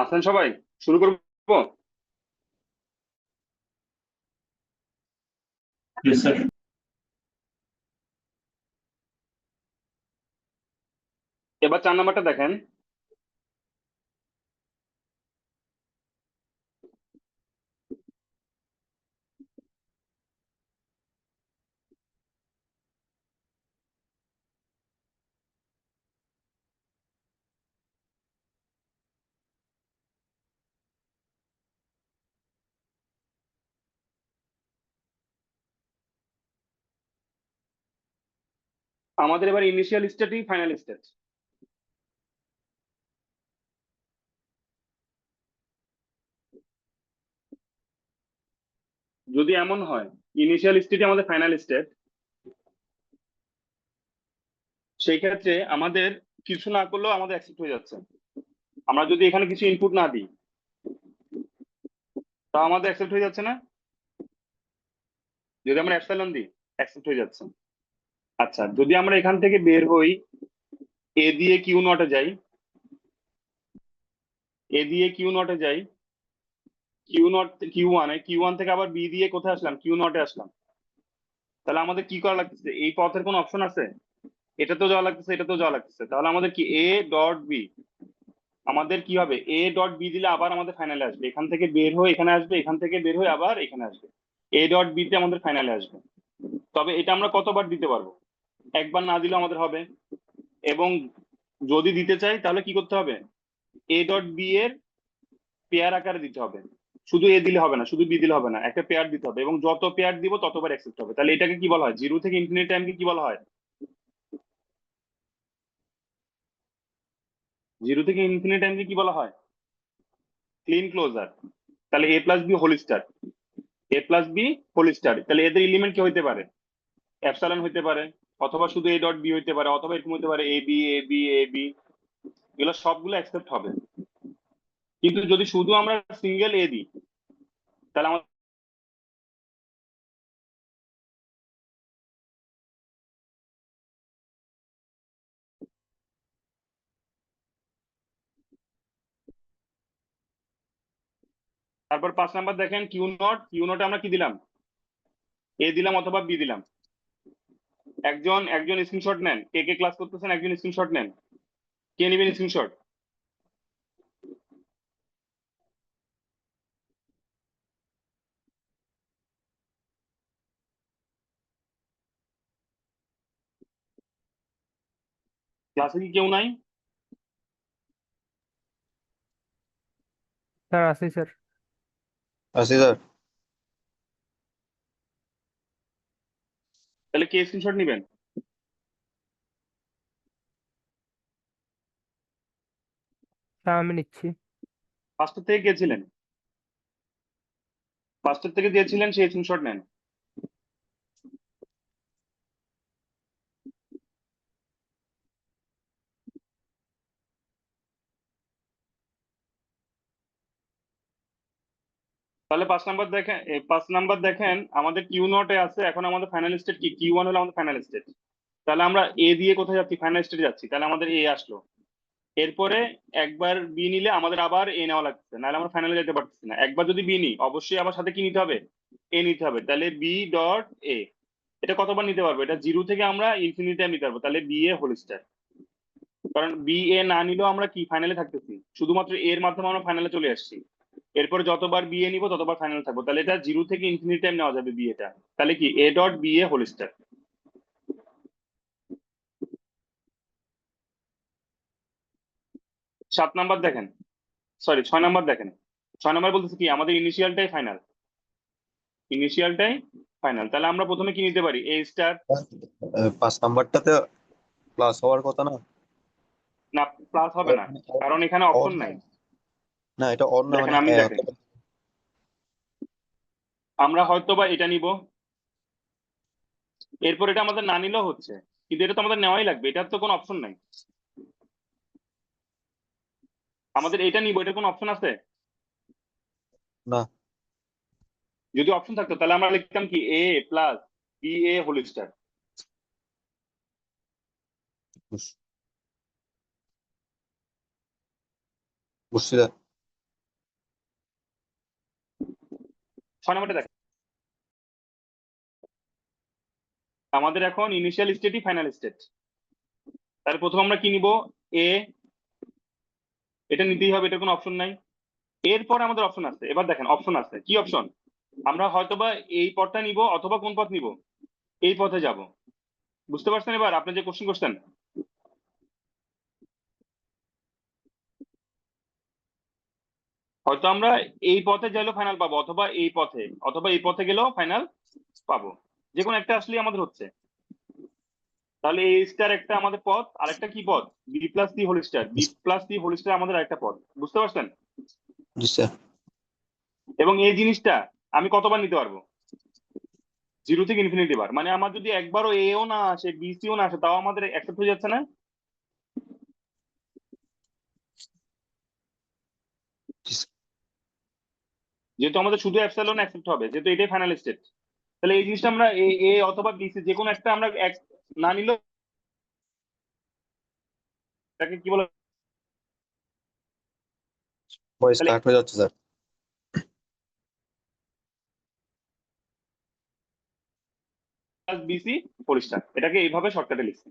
আছেন সবাই? শুরু করবো। Yes, sir. এবার 4 নাম্বারটা দেখেন। আমাদের এবার ইনিশিয়াল স্টেটই ফাইনাল স্টেট। যদি এমন হয় ইনিশিয়াল স্টেটই আমাদের ফাইনাল স্টেট, সেই ক্ষেত্রে আমাদের কিছু না করলেও আমাদের অ্যাকসেপ্ট হয়ে যাচ্ছে। আমরা যদি এখানে কিছু ইনপুট না দিই তা আমাদের অ্যাকসেপ্ট হয়ে যাচ্ছে না। যদি আমরা অ্যাপসাইলন দিই অ্যাকসেপ্ট হয়ে যাচ্ছে। আচ্ছা, যদি আমরা এখান থেকে বের হই, এ দিয়ে কিউ নটে যাই, এ দিয়ে কিউ নটে যাই, কিউ নট কিউ ওয়ান থেকে আবার বি দিয়ে কোথায় আসলাম, কিউ নটে আসলাম। তাহলে আমাদের কি করা লাগতেছে? এই পথের কোনো অপশন আছে? এটা তো যাওয়া লাগতেছে, এটা তো যাওয়া লাগতেছে, তাহলে আমাদের কি এ ডট বি, আমাদের কি হবে? এ ডট বি দিলে আবার আমাদের ফাইনালে আসবে, এখান থেকে বের হয়ে এখানে আসবে, এখান থেকে বের হয়ে আবার এখানে আসবে। এ ডট বি তে আমাদের ফাইনালে আসবে। তবে এটা আমরা কতবার দিতে পারবো? একবার না দিলেও আমাদের হবে। এবং যদি দিতে চাই তাহলে কি করতে হবে? এ ডট বি এর পেয়ার আকারে দিতে হবে। শুধু এ দিলে হবে না, শুধু বি দিলে হবে না, একটা পেয়ার দিতে হবে, এবং যত পেয়ার দিব ততবার অ্যাকসেপ্ট হবে। তাহলে এটাকে কি বলা হয়? জিরো থেকে ইনফিনিট টাইমকে কি বলা হয়? জিরো থেকে ইনফিনিট টাইমকে কি বলা হয়? Clean closure. তাহলে A plus B whole star, A plus B whole star, তাহলে এদের এলিমেন্ট কি হইতে পারে? অ্যাপসালন হইতে পারে, অথবা শুধু এ ডট বি হইতে পারে, অথবা এরকম হইতে পারে A B A B A B. এগুলো সবগুলো অ্যাকসেপ্ট হবে। কিন্তু যদি শুধু আমরা সিঙ্গেল এ দিই তাহলে আমাদের তারপর 5 নাম্বার দেখেন, কিউ নট আমরা কি দিলাম? এ দিলাম অথবা বি দিলাম। একজন একজন স্ক্রিনশট নেন, কে কে ক্লাস করতেছেন একজন স্ক্রিনশট নেন। কে নেবেন স্ক্রিনশট? ক্লাসে কি কেউ নাই? স্যার আছি স্যার। আশি স্যার। তাহলে কে স্ক্রিনশট নিবেন? স্যার আমি নিচ্ছি। ফার্স্টের থেকে কে ছিলেন? ফার্স্টের থেকে দিয়েছিলেন সেই স্ক্রিনশট নেন। তাহলে 5 নাম্বার দেখেন আমাদের কিউ নটে আছে। এখন আমাদের ফাইনাল স্টেট কি? কিউ ওয়ান হলো আমাদের ফাইনাল স্টেট। তাহলে আমরা এ দিয়ে কোথায় যাচ্ছি? ফাইনাল স্টেটে যাচ্ছি, তাহলে আমাদের এ আসলো। এরপরে একবার বি নিলে আমাদের আবার এ নেওয়া লাগছে, নাহলে আমরা ফাইনালে যেতে পারতেছি না। একবার যদি বি নিই অবশ্যই আবার সাথে কি নিতে হবে? এ নিতে হবে। তাহলে বি ডট এ, এটা কতবার নিতে পারবো? এটা জিরো থেকে আমরা ইনফিনিটি নিতে পারবো, তাহলে বি এ হোল স্টার। কারণ বি এ না নিলেও আমরা কি ফাইনালে থাকতেছি, শুধুমাত্র এর মাধ্যমে আমরা ফাইনালে চলে আসছি। এরপরে যতবার বি এ নিবো ততবার ফাইনাল থাকবো, তাহলে এটা জিরো থেকে ইনফিনিটি টাইম নেওয়া যাবে বি এটা। তাহলে কি A dot B A whole star. 7 number দেখেন, সরি 6 নাম্বার দেখেন। 6 নাম্বার বলতেছে কি আমাদের ইনিশিয়ালটাই ফাইনাল, ইনিশিয়ালটাই ফাইনাল। তাহলে আমরা প্রথমে কি নিতে পারি? এ স্টার। 5 নাম্বারটাতে প্লাস হওয়ার কথা না? না, প্লাস হবে না, কারণ এখানে অর অপশন না, নাই। না এটা অর না, দেখেন মানে আমি দেখেন, আমরা হয়তো বা এটা নিব, এরপর এটা আমাদের না নিলেও হচ্ছে, কিন্তু এটা তো আমাদের নেওয়াই লাগবে, এটার তো কোনো অপশন নাই। আমাদের এটা নিব, এটার কোনো অপশন আছে? না। যদি অপশন থাকতো তাহলে আমরা লিখতাম কি এ plus B A whole star. বুঝছি স্যার। 6 নাম্বারটা দেখেন, আমাদের এখন ইনিশিয়াল স্টেটই ফাইনাল স্টেট। তাহলে প্রথম আমরা কি নিব, এ, এটা নিতেই হবে, এটা কোনো অপশন নাই। এরপরে আমাদের অপশন আছে, এবার দেখেন অপশন আছে, কি অপশন, আমরা হয়তোবা এই পথটা নিব অথবা কোন পথ নিব, এই পথে যাব। বুঝতে পারছেন এবার আপনি যে কোশ্চেন করছেন? হয়তো আমরা এই পথে গেলেও ফাইনাল পাবো, অথবা এই পথে গেলেও ফাইনাল পাবো, যে কোনো একটা আসলেই আমাদের হচ্ছে। তাহলে এ স্টার একটা আমাদের পথ, আরেকটা কি পথ, B plus C whole star, আমাদের আরেকটা পথ। বুঝতে পারছেন? জি স্যার। এবং এই জিনিসটা আমি কতবার নিতে পারবো, 0 থেকে ইনফিনিটি বার। মানে আমার যদি একবারও এও না আসে, বি সিও না আসে, তাও আমাদের অ্যাকসেপ্ট হয়ে যাচ্ছে না? জি স্যার। যেহেতু আমাদের শুধু অ্যাপসাইলন অ্যাকসেপ্ট হবে, যেহেতু এটাই ফাইনাল স্টেট, তাহলে এই জিনিসটা আমরা এ এ অথবা বি সি যে কোনো একটা আমরা না নিলেও এটাকে কি বলে, ভয়েস তাহলে কাট হয়ে যাচ্ছে sir. Plus BC whole star, এটাকে এইভাবে শর্টকাটে লিখছি।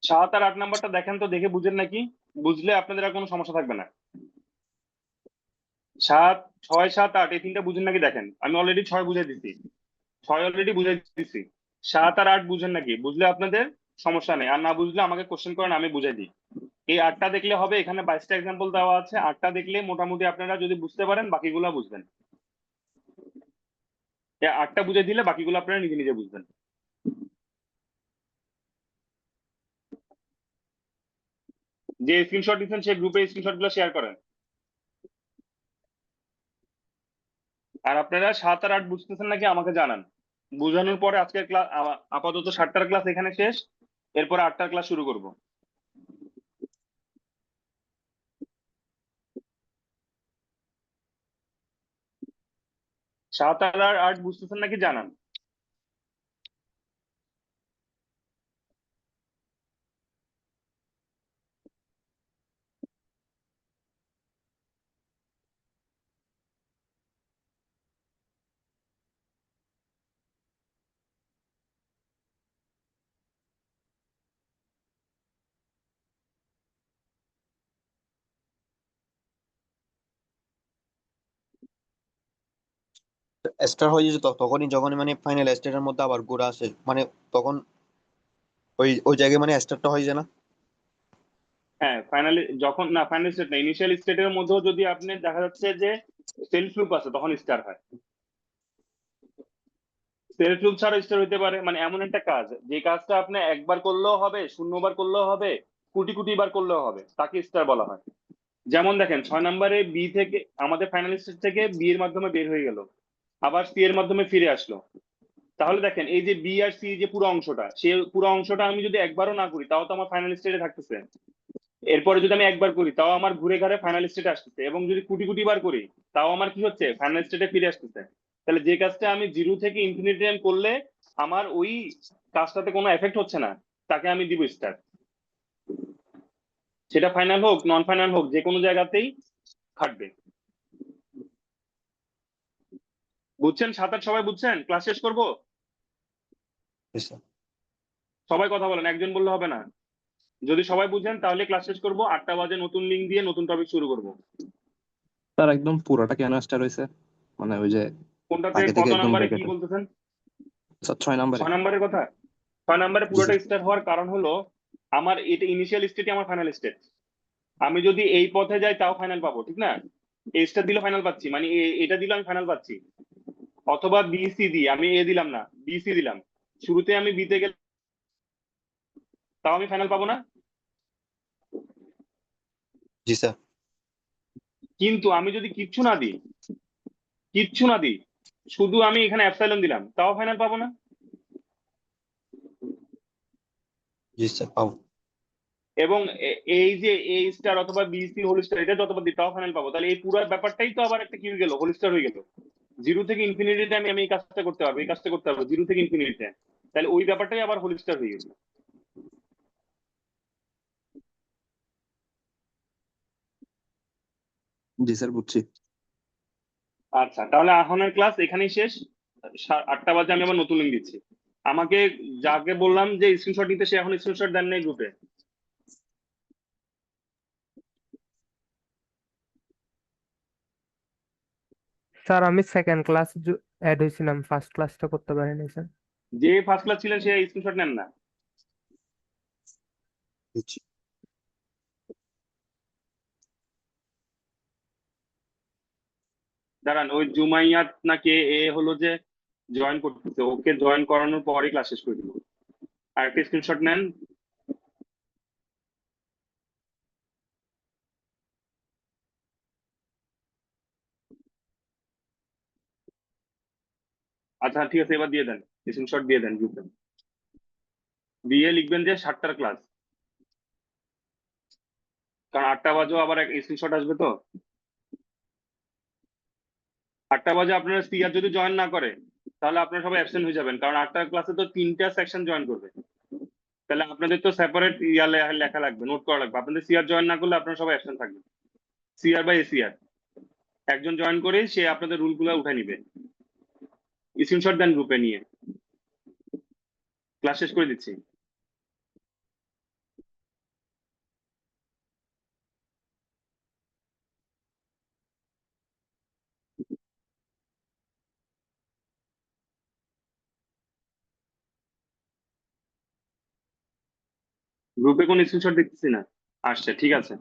সাত আর 8 নাম্বারটা দেখেন তো, দেখে বুঝেন নাকি? বুঝলে আপনাদের আর কোনো সমস্যা থাকবে না। 7, 6, 7, 8 এই তিনটা বুঝেন নাকি দেখেন, আমি অলরেডি 6 বুঝাই দিচ্ছি, 6 অলরেডি বুঝাই দিচ্ছি। 7 আর 8 বুঝেন নাকি? বুঝলে আপনাদের সমস্যা নেই, আর না বুঝলে আমাকে কোশ্চেন করেন, আমি বুঝাই দিই। এই 8টা দেখলে হবে, এখানে 22টা এক্সাম্পল দেওয়া আছে, 8টা দেখলে মোটামুটি আপনারা যদি বুঝতে পারেন বাকিগুলো বুঝবেন। এই 8টা বুঝাই দিলে বাকিগুলো আপনারা নিজে নিজে বুঝবেন। যে স্ক্রিনশট দিচ্ছেন সেই গ্রুপে স্ক্রিনশট গুলো শেয়ার করেন। আর আপনারা 7 আর 8 বুঝতেছেন নাকি আমাকে জানান। বুঝানোর পরে আজকের ক্লাস, আপাতত 7টার ক্লাস এখানে শেষ, এরপর 8টার ক্লাস শুরু করব। 7 আর 8 বুঝতেছেন নাকি জানান। স্টার হয়ে যেত তখনই, যখনই মানে ফাইনাল স্টেটের মধ্যে আবার ঘোরা আসে, মানে তখন ওই ওই জায়গায় মানে স্টারটা হয়ে যায় না? হ্যাঁ, ফাইনালি যখন না, ফাইনাল স্টেট না, ইনিশিয়াল স্টেটের মধ্যেও যদি আপনি দেখা যাচ্ছে যে সেলফ লুপ আছে, তখন স্টার হয়। সেলফ লুপ ছাড়া স্টার হইতে পারে, মানে এমন একটা কাজ, যে কাজটা আপনি একবার করলেও হবে, 0বার করলেও হবে, কোটি কোটি বার করলেও হবে, তাকে স্টার বলা হয়। যেমন দেখেন 6 নম্বরে বি থেকে, আমাদের ফাইনাল স্টেট থেকে বি এর মাধ্যমে বের হয়ে গেল, আবার সি এর মাধ্যমে ফিরে আসলো। তাহলে দেখেন এই যে বি আর সি যে পুরো অংশটা, সে পুরো অংশটা আমি যদি একবারও না করি তাও তো আমার ফাইনাল স্টেটে থাকতেছে। এরপরে যদি আমি একবার করি তাও আমার ঘুরে ঘাড়ে ফাইনাল স্টেটে আসতেছে, এবং যদি কোটি কোটি বার করি তাও আমার কি হচ্ছে, ফাইনাল স্টেটে ফিরে আসতেছে। তাহলে যে কাজটা আমি 0 থেকে ইনফিনিটি করলে আমার ওই কাজটাতে কোনো এফেক্ট হচ্ছে না, তাকে আমি দিব স্টার। সেটা ফাইনাল হোক নন ফাইনাল হোক, যে কোনো জায়গাতেই খাটবে। বুঝছেন? 7 8 সবাই বুঝছেন? ক্লাস শেষ করবো? জি স্যার। সবাই কথা বলেন, একজন বললে হবে না। যদি সবাই বুঝেন তাহলে ক্লাস শেষ করবো, 8টা বাজে নতুন লিঙ্ক দিয়ে নতুন টপিক শুরু করবো। স্যার একদম পুরোটা কেন স্টার হয়েছে, মানে ওই যে কোনটাতে, আগে থেকে কত একদম নাম্বারে কি ব্র্যাকেটে? বলতেছেন? স্যার 6 নম্বরে। 6 নাম্বারের কথা? 6 নাম্বারে জি পুরোটা স্যার। স্টার্ট হওয়ার কারণ হলো, আমার এটা ইনিশিয়াল স্টেটই আমার ফাইনাল স্টেট। আমি যদি এই পথে যাই তাও ফাইনাল পাবো, ঠিক না? এ স্টার দিলে ফাইনাল পাচ্ছি, মানে এটা দিলে আমি ফাইনাল পাচ্ছি। অথবা বি সি দিই, আমি এ দিলাম না, বি সি দিলাম, শুরুতে আমি বিতে গেলে তাও আমি ফাইনাল পাবো না। জি স্যার। কিন্তু আমি যদি কিচ্ছু না দিই, শুধু আমি এখানে অ্যাপসাইলন দিলাম, তাও ফাইনাল পাবো না। জি স্যার পাবো। এবং এই যে এ স্টার অথবা বি সি হোল স্টার, এটা যতবার দিই তাও ফাইনাল পাবো। তাহলে এই পুরো ব্যাপারটাই তো আবার একটা কি হয়ে গেল, হোল স্টার হয়ে গেল। জিরো থেকে ইনফিনিটি টাইমে আমি এই কাজটা করতে পারবো, এই কাজটা করতে পারবো জিরো থেকে ইনফিনিটি টাইম। তাহলে ওই ব্যাপারটাই আবার হোল স্টার হয়ে গেছে। জি স্যার, বুঝছি। আচ্ছা, তাহলে এখনের ক্লাস এখানেই শেষ। 8টা বাজে আমি আবার নতুন লিঙ্ক দিচ্ছি। আমাকে যাকে বললাম যে স্ক্রিনশট নিতে, সে এখন স্ক্রিনশট দেন নাই গ্রুপে। স্যার আমি সেকেন্ড ক্লাস অ্যাড হয়েছিলাম, ফার্স্ট ক্লাসটা করতে পারিনি স্যার। যে ফার্স্ট ক্লাস ছিলেন সে স্ক্রিনশট নেন না। দিচ্ছি। দাঁড়ান, ওই জুমাইয়াত নাকি এ হলো যে জয়েন করতেছে, ওকে জয়েন করানোর পরেই ক্লাস শেষ করে দিব। আর একটা স্ক্রিনশট নেন। আচ্ছা ঠিক আছে, এবার দিয়ে দেন, স্ক্রিনশট দিয়ে দেন গ্রুপে। দিয়ে লিখবেন যে 7টার ক্লাস, কারণ 8টা বাজেও আবার এক স্ক্রিনশট আসবে তো। 8টা বাজে আপনারা সিআর যদি জয়েন না করে তাহলে আপনারা সবাই অ্যাবসেন্ট হয়ে যাবেন, কারণ 8টার ক্লাসে তো 3টা সেকশন জয়েন করবে। তাহলে আপনাদের তো সেপারেট লেখা লাগবে, নোট করা লাগবে। আপনাদের সিআর জয়েন না করলে আপনারা সবাই অ্যাবসেন্ট থাকবেন। সিআর বা এসিআর একজন জয়েন করে সে আপনাদের রুলগুলো উঠে নিবে। স্ক্রিনশট দেন গ্রুপে নিয়ে। ক্লাস শেষ করে দিচ্ছি। গ্রুপে কোন স্ক্রিনশট দেখতেছি না, আসছে, ঠিক আছে।